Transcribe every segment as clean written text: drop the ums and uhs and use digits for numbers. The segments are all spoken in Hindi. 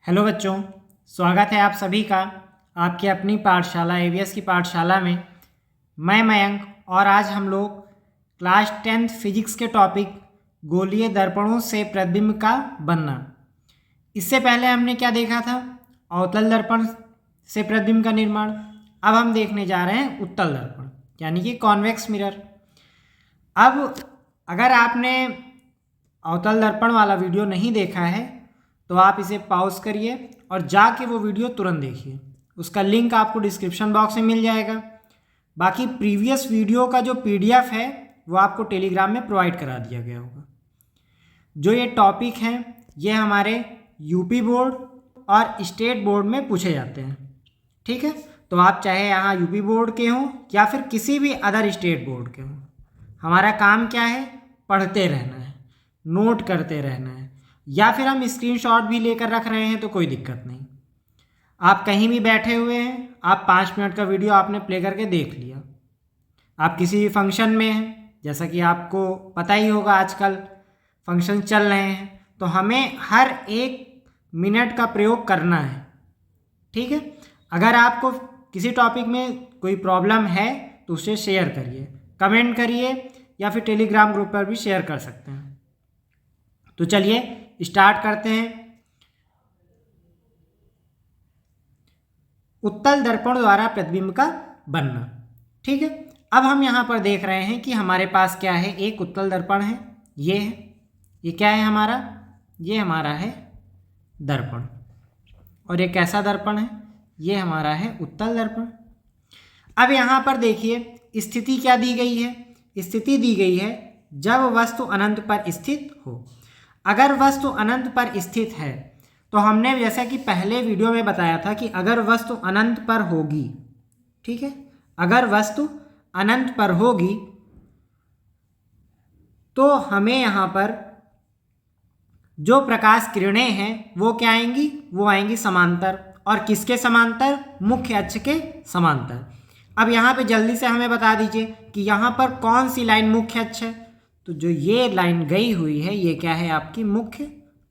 हेलो बच्चों, स्वागत है आप सभी का आपकी अपनी पाठशाला एवीएस की पाठशाला में। मैं मयंक और आज हम लोग क्लास 10th फिजिक्स के टॉपिक गोलीय दर्पणों से प्रतिबिंब का बनना। इससे पहले हमने क्या देखा था? अवतल दर्पण से प्रतिबिंब का निर्माण। अब हम देखने जा रहे हैं उत्तल दर्पण यानी कि कॉन्वेक्स मिरर। अब अगर आपने अवतल दर्पण वाला वीडियो नहीं देखा है तो आप इसे पॉज करिए और जाके वो वीडियो तुरंत देखिए। उसका लिंक आपको डिस्क्रिप्शन बॉक्स में मिल जाएगा। बाकी प्रीवियस वीडियो का जो पीडीएफ है वो आपको टेलीग्राम में प्रोवाइड करा दिया गया होगा। जो ये टॉपिक हैं ये हमारे यूपी बोर्ड और स्टेट बोर्ड में पूछे जाते हैं, ठीक है। तो आप चाहे यहाँ यूपी बोर्ड के हों या फिर किसी भी अदर स्टेट बोर्ड के हों, हमारा काम क्या है? पढ़ते रहना है, नोट करते रहना है, या फिर हम स्क्रीनशॉट भी लेकर रख रहे हैं तो कोई दिक्कत नहीं। आप कहीं भी बैठे हुए हैं, आप 5 मिनट का वीडियो आपने प्ले करके देख लिया। आप किसी फंक्शन में हैं, जैसा कि आपको पता ही होगा आजकल फंक्शन चल रहे हैं, तो हमें हर 1 मिनट का प्रयोग करना है, ठीक है। अगर आपको किसी टॉपिक में कोई प्रॉब्लम है तो उसे शेयर करिए, कमेंट करिए या फिर टेलीग्राम ग्रुप पर भी शेयर कर सकते हैं। तो चलिए स्टार्ट करते हैं। उत्तल दर्पण द्वारा प्रतिबिंब का बनना, ठीक है। अब हम यहाँ पर देख रहे हैं कि हमारे पास क्या है? एक उत्तल दर्पण है, ये है, ये क्या है हमारा? ये हमारा है दर्पण। और ये कैसा दर्पण है? ये हमारा है उत्तल दर्पण। अब यहाँ पर देखिए स्थिति क्या दी गई है? स्थिति दी गई है जब वस्तु अनंत पर स्थित हो। अगर वस्तु अनंत पर स्थित है तो हमने जैसा कि पहले वीडियो में बताया था कि अगर वस्तु अनंत पर होगी, ठीक है, अगर वस्तु अनंत पर होगी तो हमें यहाँ पर जो प्रकाश किरणें हैं वो क्या आएंगी? वो आएंगी समांतर। और किसके समांतर? मुख्य अक्ष के समांतर। अब यहाँ पे जल्दी से हमें बता दीजिए कि यहाँ पर कौन सी लाइन मुख्य अक्ष है? तो जो ये लाइन गई हुई है ये क्या है? आपकी मुख्य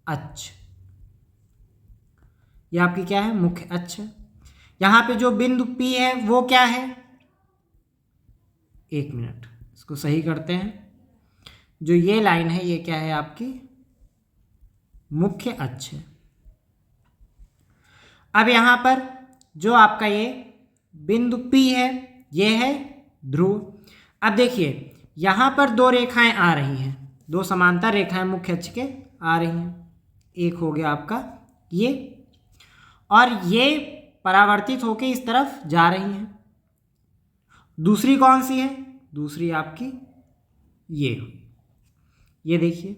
अक्ष। ये आपकी क्या है? मुख्य अक्ष है। यहाँ पे जो बिंदु P है वो क्या है? 1 मिनट, इसको सही करते हैं। जो ये लाइन है ये क्या है? आपकी मुख्य अक्ष है। अब यहाँ पर जो आपका ये बिंदु P है ये है ध्रुव। अब देखिए यहाँ पर 2 रेखाएं आ रही हैं, 2 समांतर रेखाएं मुख्य अक्ष के आ रही हैं। एक हो गया आपका ये, और ये परावर्तित होकर इस तरफ जा रही हैं। दूसरी कौन सी है? दूसरी आपकी ये देखिए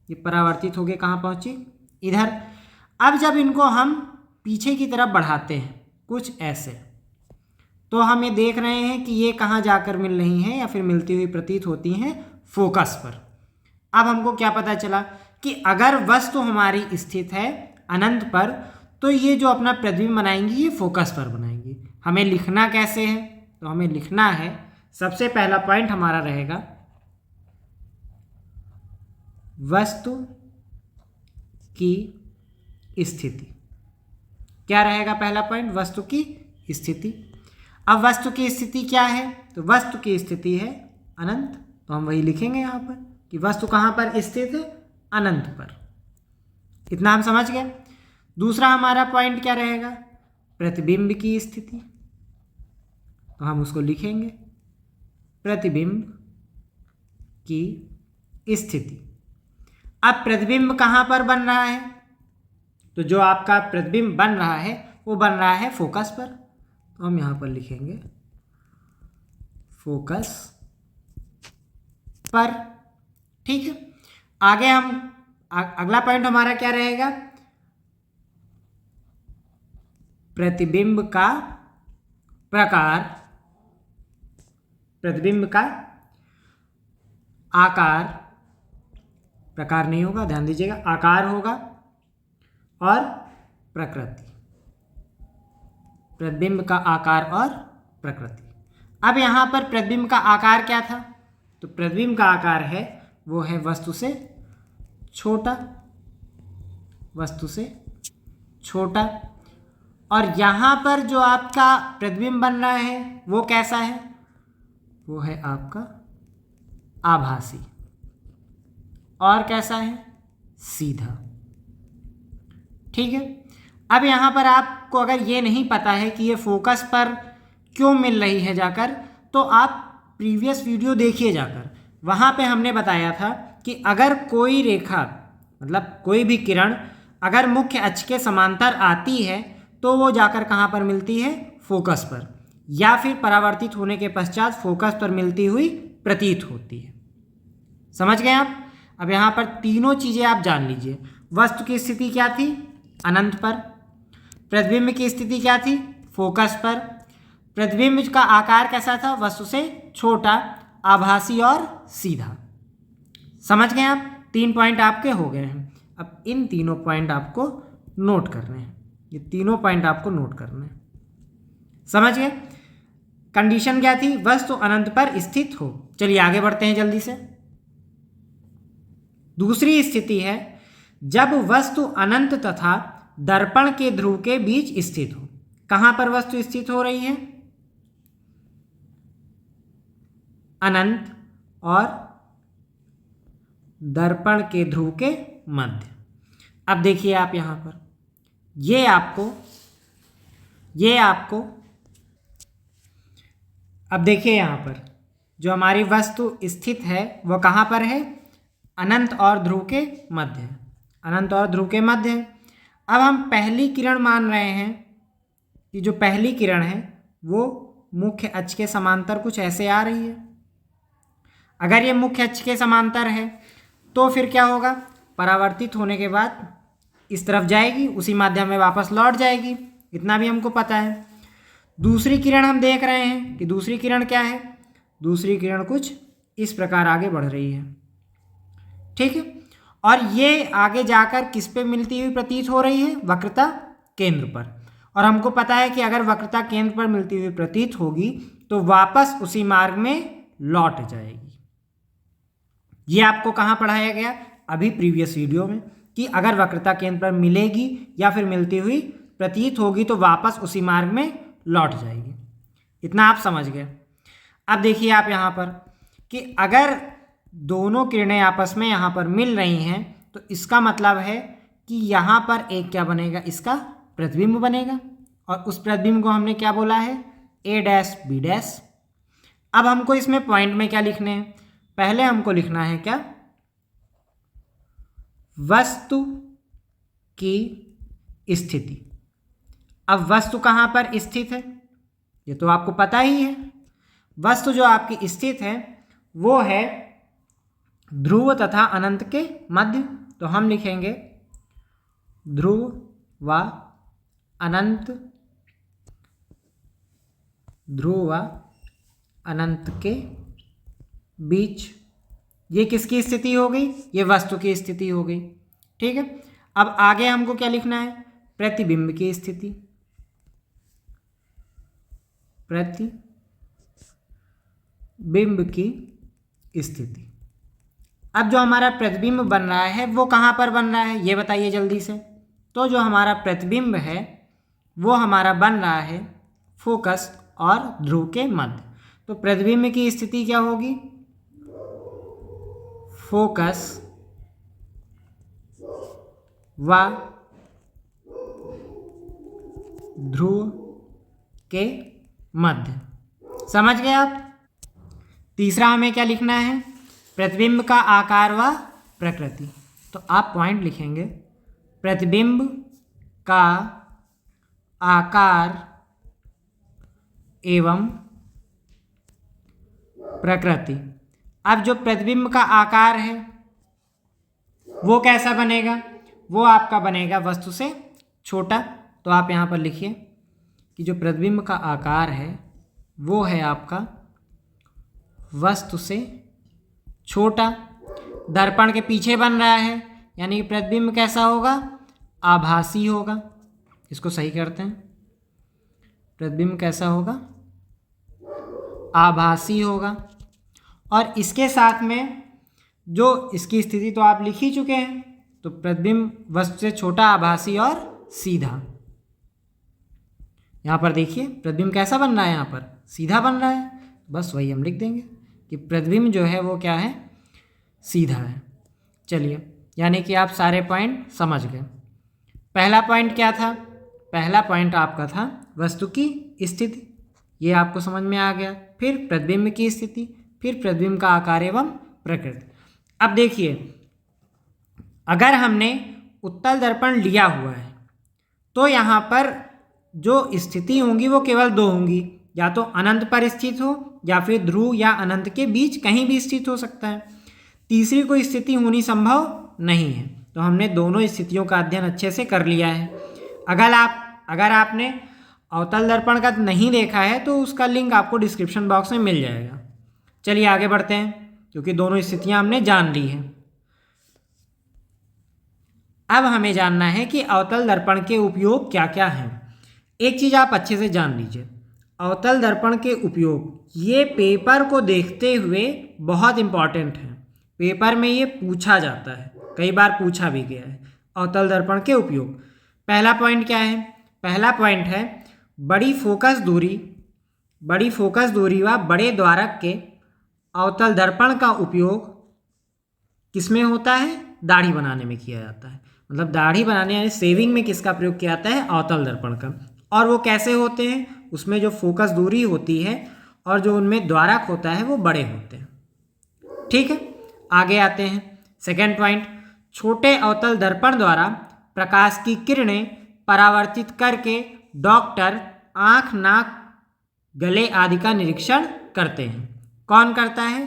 ये परावर्तित होकर कहाँ पहुंची? इधर। अब जब इनको हम पीछे की तरफ बढ़ाते हैं कुछ ऐसे, तो हम ये देख रहे हैं कि ये कहाँ जाकर मिल रही हैं या फिर मिलती हुई प्रतीत होती हैं फोकस पर। अब हमको क्या पता चला कि अगर वस्तु हमारी स्थित है अनंत पर तो ये जो अपना प्रतिबिंब बनाएंगी ये फोकस पर बनाएंगी। हमें लिखना कैसे है? तो हमें लिखना है, सबसे पहला पॉइंट हमारा रहेगा वस्तु की स्थिति। क्या रहेगा पहला पॉइंट? वस्तु की स्थिति। अब वस्तु की स्थिति क्या है? तो वस्तु की स्थिति है अनंत, तो हम वही लिखेंगे यहाँ पर कि वस्तु कहाँ पर स्थित है? अनंत पर। इतना हम समझ गए। दूसरा हमारा पॉइंट क्या रहेगा? प्रतिबिंब की स्थिति, तो हम उसको लिखेंगे प्रतिबिंब की स्थिति। अब प्रतिबिंब कहाँ पर बन रहा है? तो जो आपका प्रतिबिंब बन रहा है वो बन रहा है फोकस पर, तो हम यहाँ पर लिखेंगे फोकस पर, ठीक है। आगे हम अगला पॉइंट हमारा क्या रहेगा? प्रतिबिंब का प्रकार, प्रतिबिंब का आकार, प्रकार नहीं होगा, ध्यान दीजिएगा, आकार होगा, और प्रकृति। प्रतिबिंब का आकार और प्रकृति। अब यहाँ पर प्रतिबिंब का आकार क्या था? तो प्रतिबिंब का आकार है वो है वस्तु से छोटा, वस्तु से छोटा, और यहाँ पर जो आपका प्रतिबिंब बन रहा है वो कैसा है, वो है आपका आभासी, और कैसा है, सीधा। ठीक है। अब यहाँ पर आपको अगर ये नहीं पता है कि ये फोकस पर क्यों मिल रही है जाकर, तो आप प्रीवियस वीडियो देखिए जाकर। वहाँ पे हमने बताया था कि अगर कोई रेखा मतलब कोई भी किरण अगर मुख्य अक्ष के समांतर आती है तो वो जाकर कहाँ पर मिलती है, फोकस पर, या फिर परावर्तित होने के पश्चात फोकस पर मिलती हुई प्रतीत होती है। समझ गए आप। अब यहाँ पर तीनों चीज़ें आप जान लीजिए। वस्तु की स्थिति क्या थी, अनंत पर। प्रतिबिंब की स्थिति क्या थी, फोकस पर। प्रतिबिंब का आकार कैसा था, वस्तु से छोटा, आभासी और सीधा। समझ गए आप। 3 पॉइंट आपके हो गए हैं। अब इन तीनों पॉइंट आपको नोट करने हैं, ये तीनों पॉइंट आपको नोट करने हैं। समझ गए। कंडीशन क्या थी, वस्तु अनंत पर स्थित हो। चलिए आगे बढ़ते हैं जल्दी से। दूसरी स्थिति है जब वस्तु अनंत तथा दर्पण के ध्रुव के बीच स्थित हो। कहां पर वस्तु स्थित हो रही है, अनंत और दर्पण के ध्रुव के मध्य। अब देखिए आप यहां पर ये आपको अब देखिए यहां पर जो हमारी वस्तु स्थित है वो कहां पर है, अनंत और ध्रुव के मध्य है, अनंत और ध्रुव के मध्य है। अब हम पहली किरण मान रहे हैं कि जो पहली किरण है वो मुख्य अक्ष के समांतर कुछ ऐसे आ रही है। अगर ये मुख्य अक्ष के समांतर है तो फिर क्या होगा, परावर्तित होने के बाद इस तरफ जाएगी, उसी माध्यम में वापस लौट जाएगी, इतना भी हमको पता है। दूसरी किरण हम देख रहे हैं कि दूसरी किरण क्या है, दूसरी किरण कुछ इस प्रकार आगे बढ़ रही है। ठीक है। और ये आगे जाकर किस पे मिलती हुई प्रतीत हो रही है, वक्रता केंद्र पर। और हमको पता है कि अगर वक्रता केंद्र पर मिलती हुई प्रतीत होगी तो वापस उसी मार्ग में लौट जाएगी। ये आपको कहाँ पढ़ाया गया, अभी प्रीवियस वीडियो में, कि अगर वक्रता केंद्र पर मिलेगी या फिर मिलती हुई प्रतीत होगी तो वापस उसी मार्ग में लौट जाएगी। इतना आप समझ गए। अब देखिए आप यहाँ पर कि अगर दोनों किरणें आपस में यहाँ पर मिल रही हैं तो इसका मतलब है कि यहाँ पर एक क्या बनेगा, इसका प्रतिबिंब बनेगा, और उस प्रतिबिंब को हमने क्या बोला है, ए डैश बी डैश। अब हमको इसमें पॉइंट में क्या लिखने हैं, पहले हमको लिखना है क्या, वस्तु की स्थिति। अब वस्तु कहाँ पर स्थित है ये तो आपको पता ही है। वस्तु जो आपकी स्थित है वो है ध्रुव तथा अनंत के मध्य। तो हम लिखेंगे ध्रुव व अनंत, ध्रुव व अनंत के बीच। ये किसकी स्थिति हो गई, ये वस्तु की स्थिति हो गई। ठीक है। अब आगे हमको क्या लिखना है, प्रतिबिंब की स्थिति, प्रतिबिंब की स्थिति। अब जो हमारा प्रतिबिंब बन रहा है वो कहाँ पर बन रहा है ये बताइए जल्दी से। तो जो हमारा प्रतिबिंब है वो हमारा बन रहा है फोकस और ध्रुव के मध्य। तो प्रतिबिंब की स्थिति क्या होगी, फोकस व ध्रुव के मध्य। समझ गए आप। तीसरा हमें क्या लिखना है, प्रतिबिंब का आकार व प्रकृति। तो आप पॉइंट लिखेंगे प्रतिबिंब का आकार एवं प्रकृति। अब जो प्रतिबिंब का आकार है वो कैसा बनेगा, वो आपका बनेगा वस्तु से छोटा। तो आप यहाँ पर लिखिए कि जो प्रतिबिंब का आकार है वो है आपका वस्तु से छोटा, दर्पण के पीछे बन रहा है, यानी कि प्रतिबिंब कैसा होगा, आभासी होगा। इसको सही करते हैं, प्रतिबिंब कैसा होगा, आभासी होगा। और इसके साथ में जो इसकी स्थिति तो आप लिख ही चुके हैं, तो प्रतिबिंब वस्तु से छोटा, आभासी और सीधा। यहाँ पर देखिए प्रतिबिंब कैसा बन रहा है, यहाँ पर सीधा बन रहा है, बस वही हम लिख देंगे कि प्रतिबिंब जो है वो क्या है, सीधा है। चलिए, यानी कि आप सारे पॉइंट समझ गए। पहला पॉइंट क्या था? पहला पॉइंट आपका था वस्तु की स्थिति, ये आपको समझ में आ गया। फिर प्रतिबिंब की स्थिति, फिर प्रतिबिंब का आकार एवं प्रकृति। अब देखिए, अगर हमने उत्तल दर्पण लिया हुआ है तो यहाँ पर जो स्थिति होंगी वो केवल दो होंगी, या तो अनंत पर स्थित हो या फिर ध्रुव या अनंत के बीच कहीं भी स्थित हो सकता है। तीसरी कोई स्थिति होनी संभव नहीं है। तो हमने दोनों स्थितियों का अध्ययन अच्छे से कर लिया है। अगर आपने अवतल दर्पण का नहीं देखा है तो उसका लिंक आपको डिस्क्रिप्शन बॉक्स में मिल जाएगा। चलिए आगे बढ़ते हैं, क्योंकि दोनों स्थितियां हमने जान ली हैं। अब हमें जानना है कि अवतल दर्पण के उपयोग क्या क्या हैं। एक चीज़ आप अच्छे से जान लीजिए, अवतल दर्पण के उपयोग ये पेपर को देखते हुए बहुत इंपॉर्टेंट है। पेपर में ये पूछा जाता है, कई बार पूछा भी गया है। अवतल दर्पण के उपयोग, पहला पॉइंट क्या है? पहला पॉइंट है बड़ी फोकस दूरी व बड़े द्वारक के अवतल दर्पण का उपयोग किसमें होता है? दाढ़ी बनाने में किया जाता है। मतलब दाढ़ी बनाने यानी शेविंग में किसका प्रयोग किया जाता है? अवतल दर्पण का। और वो कैसे होते हैं? उसमें जो फोकस दूरी होती है और जो उनमें द्वारक होता है वो बड़े होते हैं। ठीक है, आगे आते हैं। सेकेंड पॉइंट, छोटे अवतल दर्पण द्वारा प्रकाश की किरणें परावर्तित करके डॉक्टर आँख, नाक, गले आदि का निरीक्षण करते हैं। कौन करता है?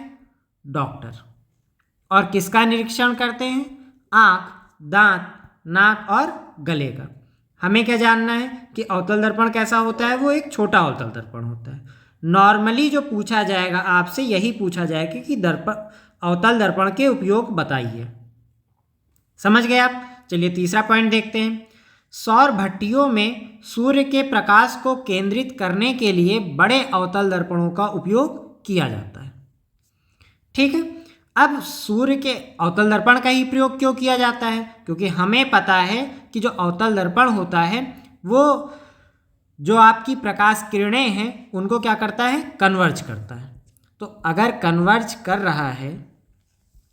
डॉक्टर। और किसका निरीक्षण करते हैं? आँख, दांत, नाक और गले का। हमें क्या जानना है कि अवतल दर्पण कैसा होता है? वो एक छोटा अवतल दर्पण होता है। नॉर्मली जो पूछा जाएगा आपसे यही पूछा जाएगा कि अवतल दर्पण के उपयोग बताइए। समझ गए आप? चलिए तीसरा पॉइंट देखते हैं। सौर भट्टियों में सूर्य के प्रकाश को केंद्रित करने के लिए बड़े अवतल दर्पणों का उपयोग किया जाता है। ठीक है, अब सूर्य के अवतल दर्पण का ही प्रयोग क्यों किया जाता है? क्योंकि हमें पता है कि जो अवतल दर्पण होता है वो जो आपकी प्रकाश किरणें हैं उनको क्या करता है? कन्वर्ज करता है। तो अगर कन्वर्ज कर रहा है,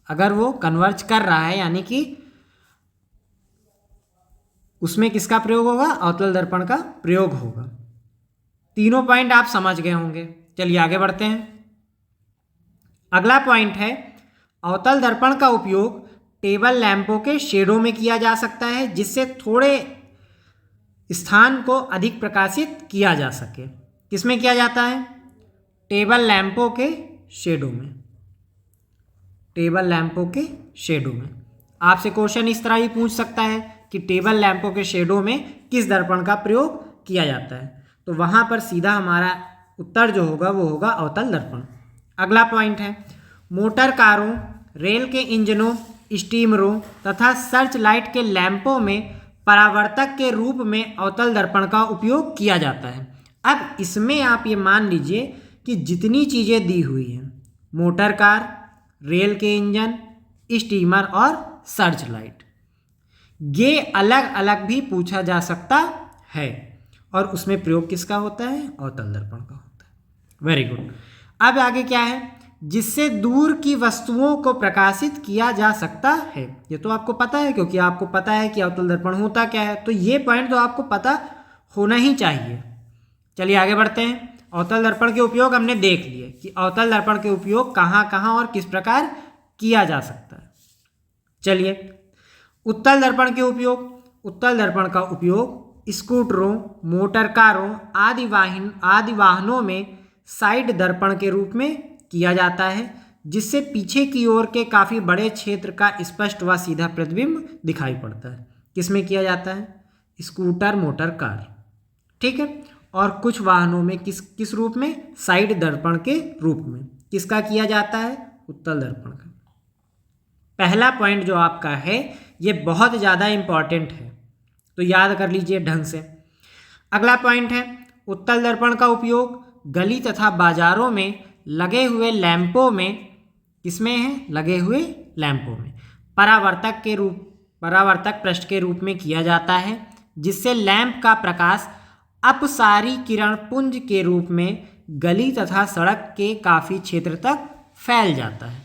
अगर वो कन्वर्ज कर रहा है यानी कि उसमें किसका प्रयोग होगा? अवतल दर्पण का प्रयोग होगा। तीनों पॉइंट आप समझ गए होंगे। चलिए आगे बढ़ते हैं। अगला पॉइंट है अवतल दर्पण का उपयोग टेबल लैंपों के शेडों में किया जा सकता है, जिससे थोड़े स्थान को अधिक प्रकाशित किया जा सके। किसमें किया जाता है? टेबल लैंपों के शेडों में। टेबल लैंपों के शेडों में आपसे क्वेश्चन इस तरह ही पूछ सकता है कि टेबल लैंपों के शेडों में किस दर्पण का प्रयोग किया जाता है। तो वहाँ पर सीधा हमारा उत्तर जो होगा वो होगा अवतल दर्पण। अगला पॉइंट है मोटर कारों, रेल के इंजनों, स्टीमरों तथा सर्च लाइट के लैंपों में परावर्तक के रूप में अवतल दर्पण का उपयोग किया जाता है। अब इसमें आप ये मान लीजिए कि जितनी चीज़ें दी हुई हैं, मोटर कार, रेल के इंजन, स्टीमर और सर्च लाइट, ये अलग अलग भी पूछा जा सकता है और उसमें प्रयोग किसका होता है? अवतल दर्पण का होता है। Very good. अब आगे क्या है? जिससे दूर की वस्तुओं को प्रकाशित किया जा सकता है। ये तो आपको पता है, क्योंकि आपको पता है कि अवतल दर्पण होता क्या है। तो ये पॉइंट तो आपको पता होना ही चाहिए। चलिए आगे बढ़ते हैं। अवतल दर्पण के उपयोग हमने देख लिए कि अवतल दर्पण के उपयोग कहाँ कहाँ और किस प्रकार किया जा सकता है। चलिए उत्तल दर्पण के उपयोग। उत्तल दर्पण का उपयोग स्कूटरों, मोटर कारों आदि वाहनों में साइड दर्पण के रूप में किया जाता है, जिससे पीछे की ओर के काफ़ी बड़े क्षेत्र का स्पष्ट व सीधा प्रतिबिंब दिखाई पड़ता है। किसमें किया जाता है? Scooter, motor car. ठीक है, और कुछ वाहनों में किस रूप में? साइड दर्पण के रूप में। किसका किया जाता है? उत्तल दर्पण का। पहला पॉइंट जो आपका है ये बहुत ज़्यादा इंपॉर्टेंट है, तो याद कर लीजिए ढंग से। अगला पॉइंट है उत्तल दर्पण का उपयोग गली तथा बाजारों में लगे हुए लैंपों में, किसमें है? लगे हुए लैंपों में परावर्तक पृष्ठ के रूप में किया जाता है, जिससे लैंप का प्रकाश अपसारी किरण पुंज के रूप में गली तथा सड़क के काफ़ी क्षेत्र तक फैल जाता है।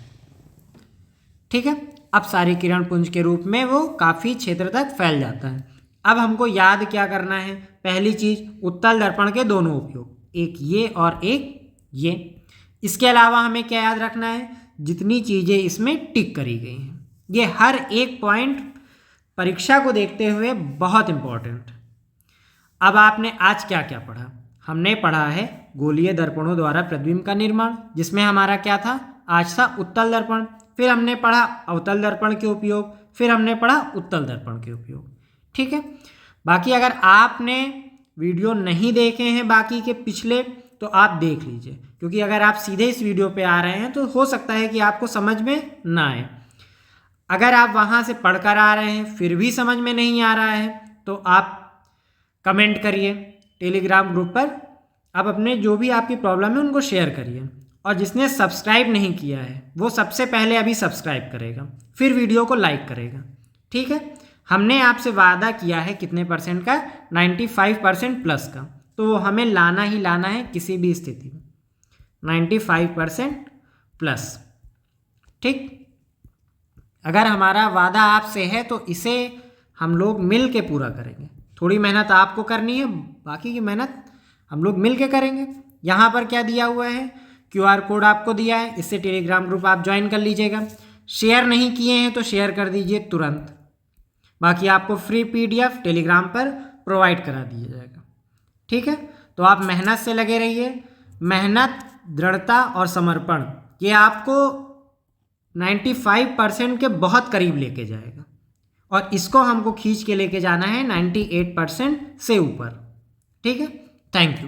ठीक है, अपसारी किरण पुंज के रूप में वो काफ़ी क्षेत्र तक फैल जाता है। अब हमको याद क्या करना है? पहली चीज़, उत्तल दर्पण के दोनों उपयोग, एक ये और एक ये। इसके अलावा हमें क्या याद रखना है? जितनी चीज़ें इसमें टिक करी गई हैं, ये हर एक पॉइंट परीक्षा को देखते हुए बहुत इंपॉर्टेंट। अब आपने आज क्या क्या पढ़ा? हमने पढ़ा है गोलीय दर्पणों द्वारा प्रतिबिंब का निर्माण, जिसमें हमारा क्या था? आज था उत्तल दर्पण। फिर हमने पढ़ा अवतल दर्पण के उपयोग, फिर हमने पढ़ा उत्तल दर्पण के उपयोग। ठीक है, बाकी अगर आपने वीडियो नहीं देखे हैं बाकी के पिछले, तो आप देख लीजिए, क्योंकि अगर आप सीधे इस वीडियो पे आ रहे हैं तो हो सकता है कि आपको समझ में ना आए। अगर आप वहाँ से पढ़कर आ रहे हैं फिर भी समझ में नहीं आ रहा है तो आप कमेंट करिए टेलीग्राम ग्रुप पर। आप अपने जो भी आपकी प्रॉब्लम है उनको शेयर करिए, और जिसने सब्सक्राइब नहीं किया है वो सबसे पहले अभी सब्सक्राइब करेगा, फिर वीडियो को लाइक करेगा। ठीक है, हमने आपसे वादा किया है कितने परसेंट का? 95% प्लस का, तो हमें लाना ही लाना है किसी भी स्थिति में 95% प्लस। ठीक, अगर हमारा वादा आपसे है तो इसे हम लोग मिल के पूरा करेंगे। थोड़ी मेहनत आपको करनी है, बाकी की मेहनत हम लोग मिल के करेंगे। यहाँ पर क्या दिया हुआ है? QR कोड आपको दिया है, इससे टेलीग्राम ग्रुप आप ज्वाइन कर लीजिएगा। शेयर नहीं किए हैं तो शेयर कर दीजिए तुरंत। बाकी आपको फ्री PDF टेलीग्राम पर प्रोवाइड करा दिया जाएगा। ठीक है, तो आप मेहनत से लगे रहिए। मेहनत, दृढ़ता और समर्पण ये आपको 95% के बहुत करीब लेके जाएगा, और इसको हमको खींच के लेके जाना है 98% से ऊपर। ठीक है, थैंक यू।